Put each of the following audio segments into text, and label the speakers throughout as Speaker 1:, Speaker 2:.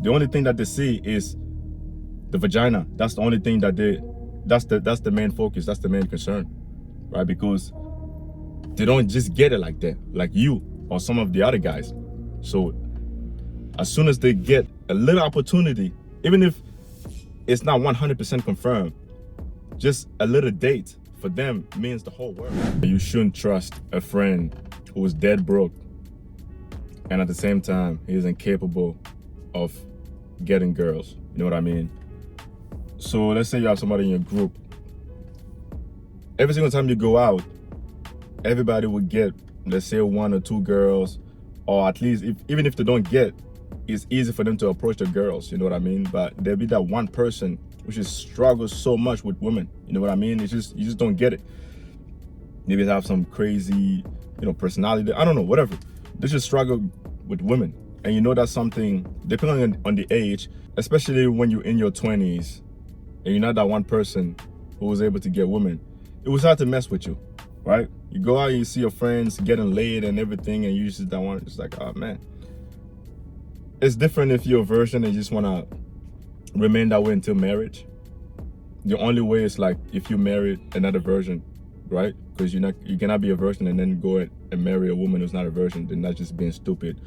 Speaker 1: the only thing that they see is the vagina. That's the only thing that that's the main focus. That's the main concern, right? Because they don't just get it like that, like you or some of the other guys. So as soon as they get a little opportunity, even if it's not 100% confirmed, just a little date for them means the whole world. You shouldn't trust a friend who is dead broke and at the same time he is incapable of getting girls. You know what I mean? So let's say you have somebody in your group. Every single time you go out, everybody will get, let's say, 1 or 2 girls, or at least even if they don't get, it's easy for them to approach the girls, you know what I mean? But there'll be that one person which just struggles so much with women, you know what I mean? It's just, you just don't get it. Maybe they have some crazy, personality, I don't know, whatever. They just struggle with women. And you know that's something, depending on the age, especially when you're in your 20s, and you're not that one person who was able to get women, it was hard to mess with you, right? You go out and you see your friends getting laid and everything, and you just don't want, it's like, oh man. It's different if you're a virgin and you just want to remain that way until marriage. The only way is like if you marry another virgin, right? Because you cannot be a virgin and then go and marry a woman who's not a virgin. Then that's just being stupid.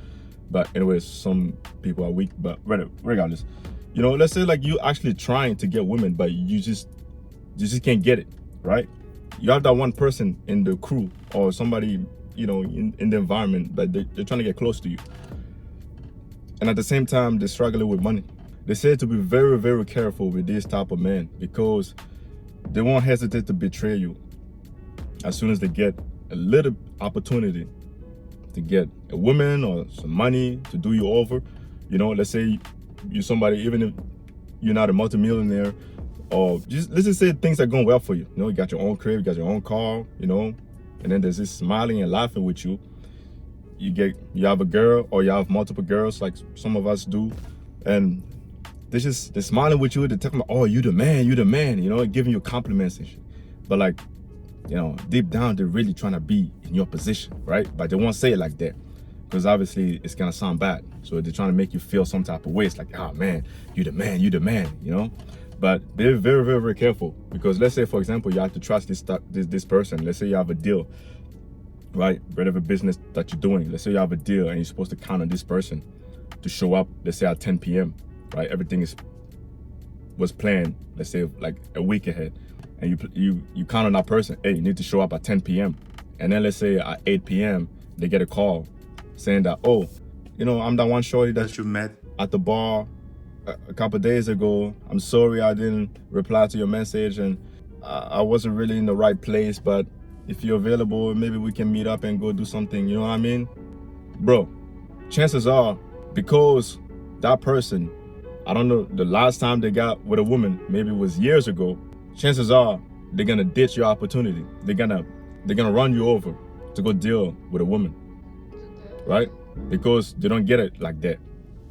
Speaker 1: But anyways, some people are weak. But regardless, let's say like you actually trying to get women, but you just can't get it, right? You have that one person in the crew or somebody, in the environment, but they're trying to get close to you. And at the same time, they're struggling with money. They say to be very, very careful with this type of men because they won't hesitate to betray you as soon as they get a little opportunity to get a woman or some money to do you over. Let's say you're somebody, even if you're not a multimillionaire, or let's just say things are going well for you. You got your own crib, you got your own car, and then there's this smiling and laughing with you. You have a girl or you have multiple girls like some of us do, and they're smiling with you. They're talking about, oh, you the man, giving you compliments and shit. But like, deep down, they're really trying to be in your position, right? But they won't say it like that because obviously it's gonna sound bad. So they're trying to make you feel some type of way. It's like, oh man, you the man, But they're very, very, very careful because let's say, for example, you have to trust this person. Let's say you have a deal, right? Whatever business that you're doing. Let's say you have a deal and you're supposed to count on this person to show up, let's say at 10 p.m., right? Everything was planned, let's say like a week ahead. And you count on that person, hey, you need to show up at 10 p.m. And then let's say at 8 p.m., they get a call saying that, oh, I'm that one shorty that you met at the bar a couple of days ago. I'm sorry I didn't reply to your message and I wasn't really in the right place, but if you're available, maybe we can meet up and go do something, you know what I mean? Bro, chances are, because that person, I don't know, the last time they got with a woman, maybe it was years ago, chances are they're gonna ditch your opportunity. They're gonna run you over to go deal with a woman, right? Because they don't get it like that.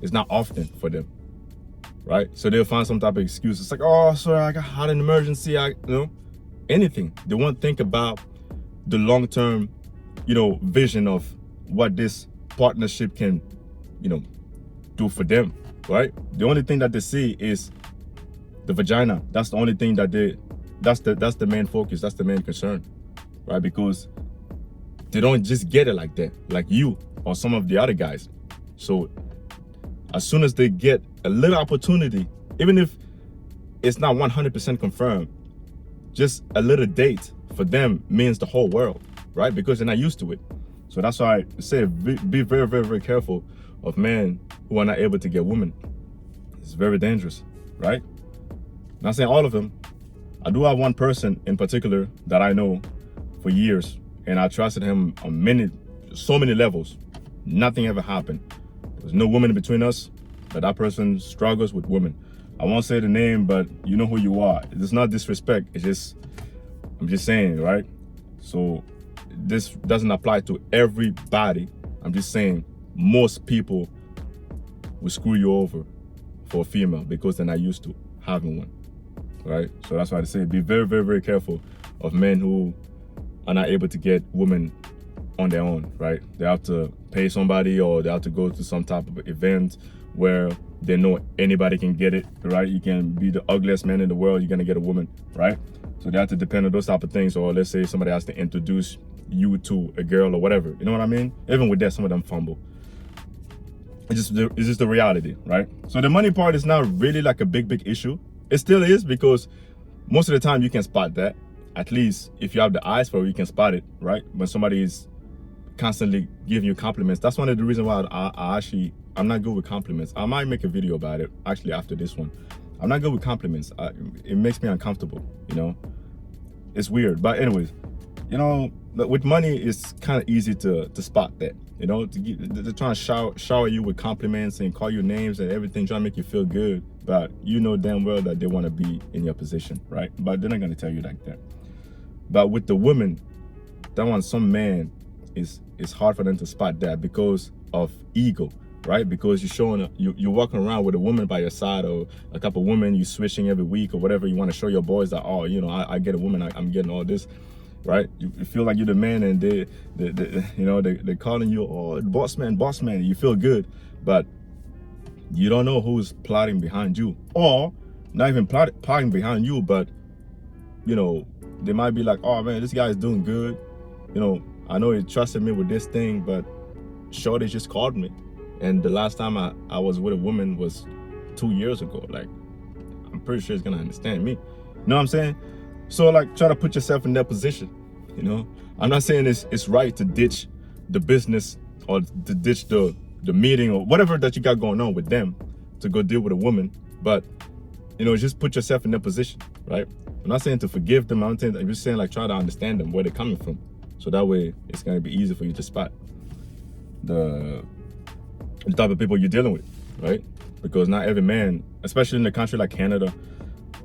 Speaker 1: It's not often for them, right? So they'll find some type of excuse. It's like, oh, sorry, I had an emergency. Anything. They won't think about the long-term, vision of what this partnership can, do for them, right? The only thing that they see is the vagina. That's the only thing that that's the main focus. That's the main concern, right? Because they don't just get it like that, like you or some of the other guys. So as soon as they get a little opportunity, even if it's not 100% confirmed, just a little date for them means the whole world, right? Because they're not used to it. So that's why I say be very, very, very careful of men who are not able to get women. It's very dangerous, right? Not saying all of them. I do have one person in particular that I know for years, and I trusted him on so many levels. Nothing ever happened. There was no woman between us, but that person struggles with women. I won't say the name, but you know who you are. It's not disrespect. I'm just saying, right? So this doesn't apply to everybody. I'm just saying most people will screw you over for a female because they're not used to having one, right? So that's why I say be very, very, very careful of men who are not able to get women on their own, right? They have to pay somebody or they have to go to some type of event where They know anybody can get it, right? You can be the ugliest man in the world, you're gonna get a woman, right? So they have to depend on those type of things. Or let's say somebody has to introduce you to a girl or whatever. You know what I mean? Even with that, some of them fumble. It's just the reality, right? So the money part is not really like a big issue. It still is, because most of the time you can spot that. At least if you have the eyes for it, you can spot it, right? When somebody is constantly giving you compliments. That's one of the reasons why I'm not good with compliments. I might make a video about it actually after this one. I'm not good with compliments. It makes me uncomfortable, you know? It's weird. But anyways, you know, with money, it's kind of easy to spot that, you know? They're trying to shower you with compliments and call you names and everything, trying to make you feel good. But you know damn well that they want to be in your position, right? But they're not going to tell you like that. But with the women, that one, some man, it's hard for them to spot that because of ego, right? Because you're walking around with a woman by your side, or a couple women you switching every week or whatever. You want to show your boys that, oh, you know, I get a woman, I'm getting all this, right? You feel like you're the man, and they're calling you, oh, boss man. You feel good, but you don't know who's plotting behind you, or not even plotting behind you, but you know, they might be like, oh man, this guy is doing good, you know, I know he trusted me with this thing, but shorty just called me, and the last time I was with a woman was 2 years ago. Like, I'm pretty sure he's gonna understand me. You know what I'm saying? So like, try to put yourself in that position, you know? I'm not saying it's right to ditch the business or to ditch the meeting or whatever that you got going on with them to go deal with a woman, but you know, just put yourself in that position, right? I'm not saying to forgive them. I'm just saying, like, try to understand them, where they're coming from. So that way it's gonna be easy for you to spot the type of people you're dealing with, right? Because not every man, especially in a country like Canada,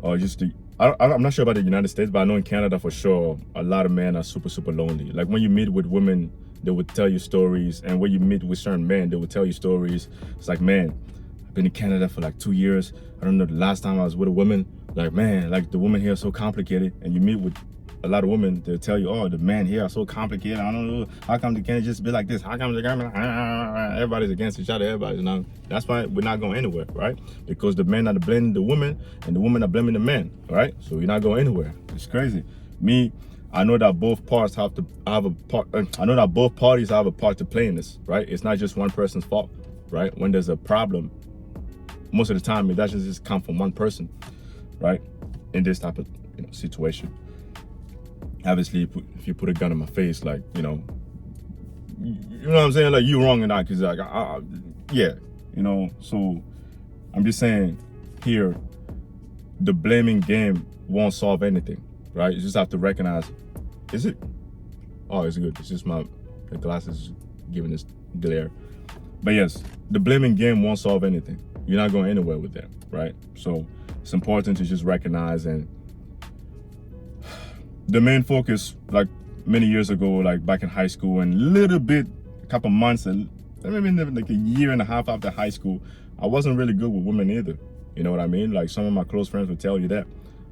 Speaker 1: or just I'm not sure about the United States, but I know in Canada for sure, a lot of men are super lonely. Like, when you meet with women, they would tell you stories, and when you meet with certain men, they would tell you stories. It's like, man, I've been in Canada for like 2 years. I don't know the last time I was with a woman. Like, man, like, the women here are so complicated. And you meet with a lot of women, they'll tell you, oh, the men here are so complicated. I don't know, how come they can't just be like this? How come everybody's against each other? That's why we're not going anywhere, right? Because the men are blaming the women, and the women are blaming the men, right? So we're not going anywhere. It's crazy. I know that both parties have a part to play in this, right? It's not just one person's fault, right? When there's a problem, most of the time it doesn't just come from one person, right? In this type of situation. Obviously, if you put a gun in my face, like, you know what I'm saying? Like, you wrong and I, because like, yeah, you know. So I'm just saying here, the blaming game won't solve anything, right? You just have to recognize, is it? Oh, it's good. It's just the glasses giving this glare. But yes, the blaming game won't solve anything. You're not going anywhere with that, right? So it's important to just recognize. And the main focus, like many years ago, like back in high school, and a couple months, and maybe like a year and a half after high school, I wasn't really good with women either. You know what I mean? Like, some of my close friends would tell you that.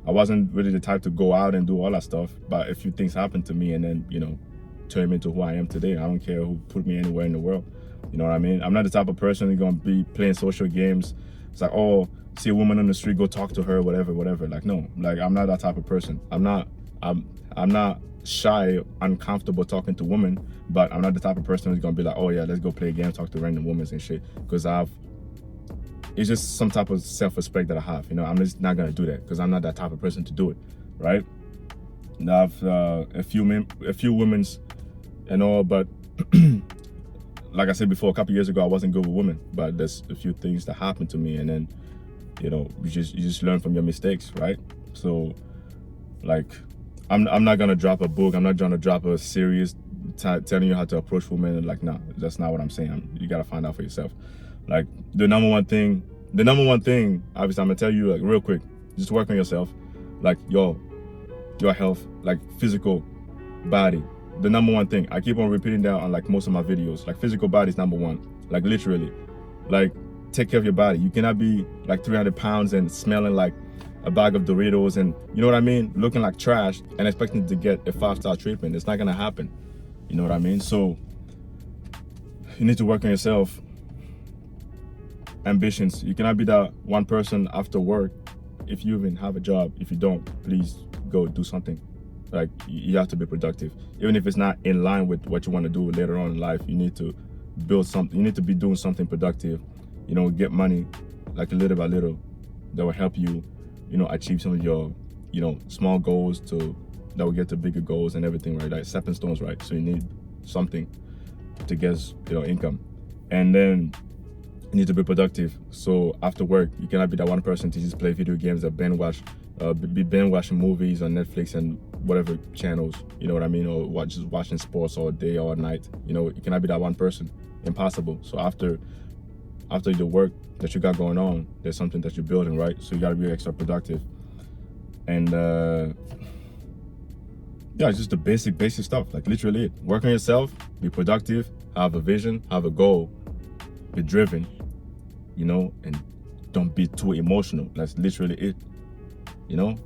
Speaker 1: I wasn't really the type to go out and do all that stuff, but a few things happened to me, and then, you know, turned me into who I am today. I don't care who put me anywhere in the world. You know what I mean? I'm not the type of person who's gonna be playing social games. It's like, oh, see a woman on the street, go talk to her, whatever. Like, no, like, I'm not that type of person. I'm not shy, uncomfortable talking to women, but I'm not the type of person who's gonna be like, oh yeah, let's go play a game, talk to random women and shit. Because it's just some type of self-respect that I have. You know, I'm just not gonna do that because I'm not that type of person to do it, right? Now, I've a few women's and all, but like I said before, a couple years ago, I wasn't good with women. But there's a few things that happened to me, and then, you know, you just learn from your mistakes, right? So, like, I'm not gonna drop a book. I'm not gonna drop a series telling you how to approach women. And like, no, that's not what I'm saying. You gotta find out for yourself. Like, the number one thing, obviously, I'm gonna tell you, like, real quick, just work on yourself. Like, your health, like, physical body. The number one thing. I keep on repeating that on, like, most of my videos. Like, physical body is number one. Like, literally. Like, take care of your body. You cannot be like 300 pounds and smelling like a bag of Doritos and, you know what I mean, looking like trash and expecting to get a 5-star treatment. It's not gonna happen. You know what I mean? So you need to work on yourself. ambitions. You cannot be that one person after work. If you even have a job, if you don't, please go do something. Like, you have to be productive. Even if it's not in line with what you want to do later on in life, you need to build something. You need to be doing something productive, you know, get money, like little by little, that will help you, you know, achieve some of your, you know, small goals that will get to bigger goals and everything, right? Like stepping stones, right? So you need something to get, you know, income. And then you need to be productive. So after work, you cannot be that one person to just play video games or binge watching movies on Netflix and whatever channels, you know what I mean, or just watching sports all day or night. You know, you cannot be that one person. Impossible. So after the work that you got going on, there's something that you're building, right? So you got to be extra productive. And yeah, it's just the basic stuff. Like literally it. Work on yourself, be productive, have a vision, have a goal, be driven, you know, and don't be too emotional. That's literally it. You know,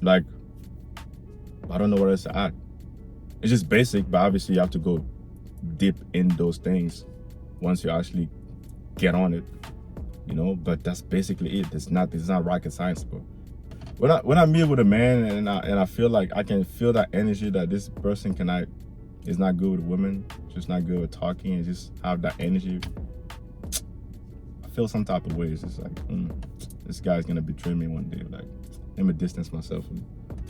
Speaker 1: like, I don't know what else to add. It's just basic, but obviously you have to go deep in those things once you actually get on it, you know. But that's basically it. It's not rocket science, bro. When I meet with a man and I feel like I can feel that energy that this person is not good with women, just not good with talking, and just have that energy, I feel some type of way. It's just like, this guy's gonna betray me one day. Like, let me distance myself,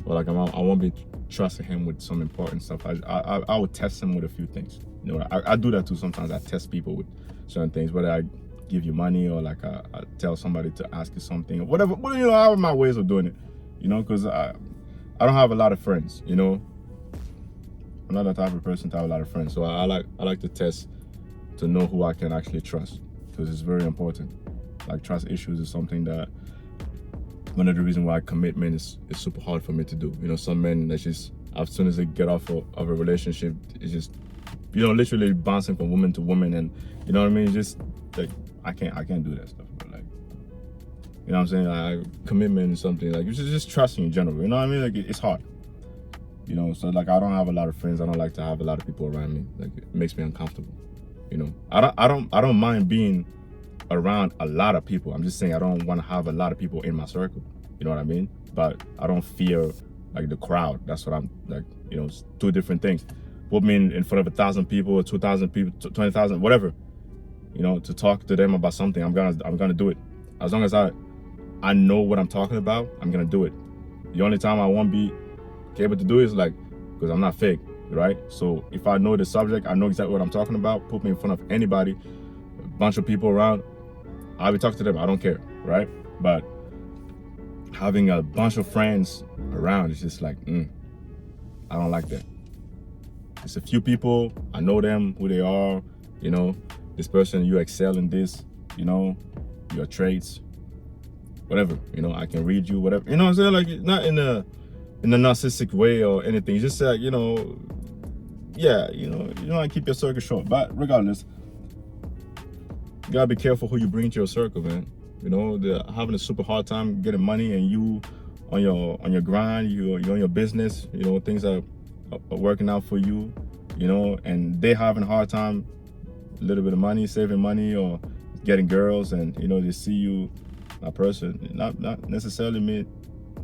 Speaker 1: or like I won't be trusting him with some important stuff. I would test him with a few things. You know, I do that too sometimes. I test people with certain things, whether I give you money or like I tell somebody to ask you something or whatever. But you know, I have my ways of doing it. You know, because I don't have a lot of friends. You know, I'm not the type of person to have a lot of friends. So I like to test to know who I can actually trust, because it's very important. Like, trust issues is something that, one of the reasons why commitment is super hard for me to do. You know, some men that just, as soon as they get off of a relationship, it's just, you know, literally bouncing from woman to woman, and you know what I mean. Just like, I can't do that stuff. But like, you know what I'm saying? Like, commitment is something like, just trusting in general. You know what I mean? Like, it's hard. You know, so like, I don't have a lot of friends. I don't like to have a lot of people around me. Like, it makes me uncomfortable. You know, I don't mind being around a lot of people. I'm just saying I don't want to have a lot of people in my circle. You know what I mean? But I don't fear like the crowd. That's what I'm like. You know, it's two different things. Put me in front of 1,000 people or 2,000 people, 20,000, whatever. You know, to talk to them about something, I'm gonna do it. As long as I know what I'm talking about, I'm gonna do it. The only time I won't be able to do it is like, because I'm not fake, right? So if I know the subject, I know exactly what I'm talking about. Put me in front of anybody, a bunch of people around, I will talk to them. I don't care, right? But having a bunch of friends around is just like, I don't like that. It's a few people, I know them, who they are, you know, this person, you excel in this, you know, your traits, whatever, you know, I can read you, whatever, you know what I'm saying? Like, not in a narcissistic way or anything. It's just like, you know, yeah, you know, keep your circle short. But regardless, you gotta be careful who you bring to your circle, man. You know, they're having a super hard time getting money, and you on your grind, you're on your business, you know, things are working out for you, you know, and they having a hard time, a little bit of money, saving money, or getting girls, and you know, they see you a person. Not necessarily mean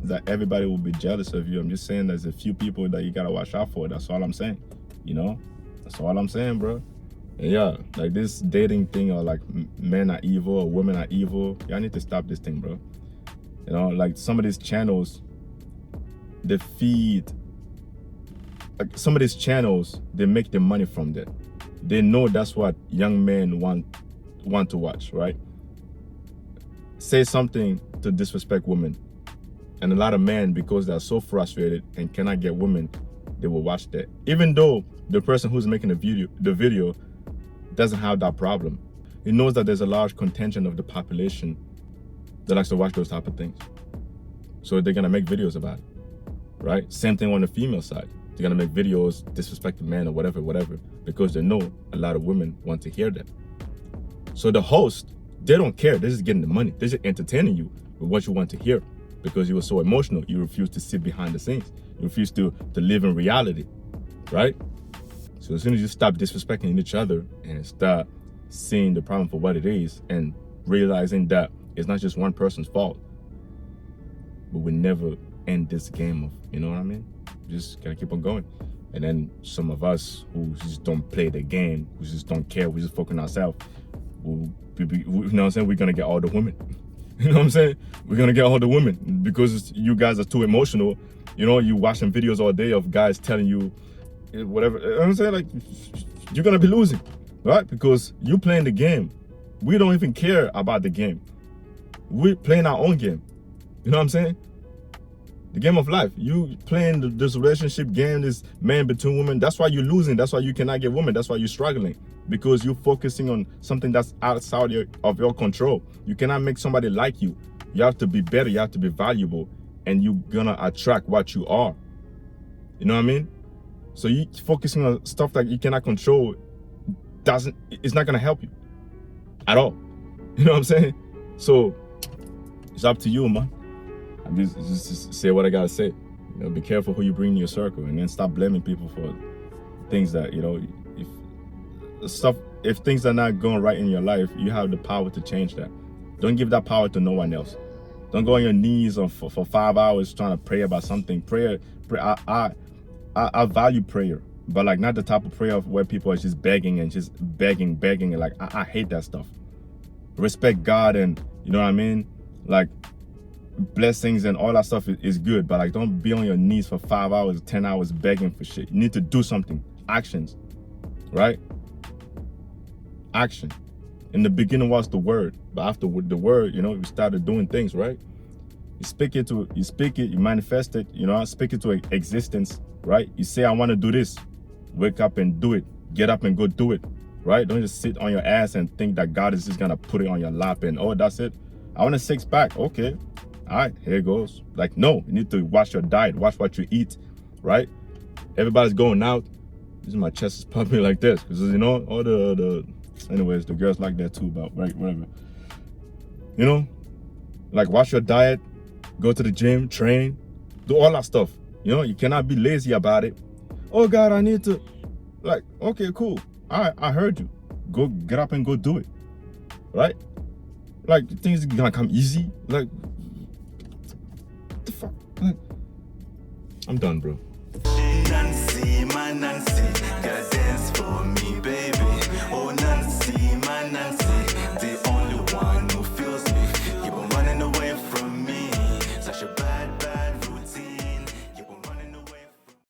Speaker 1: that everybody will be jealous of you. I'm just saying there's a few people that you gotta watch out for. That's all I'm saying. You know, that's all I'm saying, bro. And yeah, like this dating thing, or like men are evil or women are evil. Y'all need to stop this thing, bro. You know, like some of these channels, they feed, like some of these channels, they make their money from that. They know that's what young men want to watch, right? Say something to disrespect women, and a lot of men, because they're so frustrated and cannot get women, they will watch that, even though the person who's making the video doesn't have that problem. He knows that there's a large contingent of the population that likes to watch those type of things, so they're gonna make videos about it, right? Same thing on the female side. They're gonna make videos disrespecting men or whatever, because they know a lot of women want to hear that. So the host, they don't care. They're just getting the money. They're just entertaining you with what you want to hear, because you were so emotional. You refuse to sit behind the scenes. You refuse to live in reality, right? So as soon as you stop disrespecting each other and start seeing the problem for what it is and realizing that it's not just one person's fault. But we never end this game of, you know what I mean? Just gotta keep on going. And then some of us who just don't play the game, who just don't care, we just focus on ourselves, you know what I'm saying? We're gonna get all the women. You know what I'm saying? We're gonna get all the women because you guys are too emotional. You know, you watching videos all day of guys telling you whatever. You know what I'm saying? Like, you're gonna be losing, right? Because you playing the game. We don't even care about the game. We're playing our own game. You know what I'm saying? The game of life. You playing this relationship game, this man between women. That's why you're losing. That's why you cannot get women. That's why you're struggling. Because you're focusing on something that's outside of your control. You cannot make somebody like you. You have to be better. You have to be valuable. And you're gonna attract what you are. You know what I mean? So you focusing on stuff that you cannot control it's not gonna help you at all. You know what I'm saying? So it's up to you, man. I just say what I gotta say. You know, be careful who you bring in your circle, and then stop blaming people for things that, you know, if things are not going right in your life, you have the power to change that. Don't give that power to no one else. Don't go on your knees for 5 hours trying to pray about something. Prayer. I value prayer, but like not the type of prayer where people are just begging and just begging. And like I hate that stuff. Respect God, and you know what I mean. Like, blessings and all that stuff is good, but like don't be on your knees for 5 hours, 10 hours begging for shit. You need to do something. Actions, right? Action. In the beginning was the word, but after the word, you know, we started doing things, right? You speak it, you manifest it, you know, speak it to existence, right? You say, I want to do this. Wake up and do it. Get up and go do it, right? Don't just sit on your ass and think that God is just gonna put it on your lap and, oh, that's it. I want a six pack. Okay. All right, here it goes. Like, no, you need to watch your diet, watch what you eat, right? Everybody's going out. This is my chest is pumping like this because, you know, all anyways, the girls like that too, but right, whatever. You know, like, watch your diet, go to the gym, train, do all that stuff. You know, you cannot be lazy about it. Oh God, I need to, like, okay, cool. All right, I heard you. Go get up and go do it, right? Like, things are gonna come easy. Like, what the fuck? Like, I'm done, bro.
Speaker 2: Nancy, my Nancy.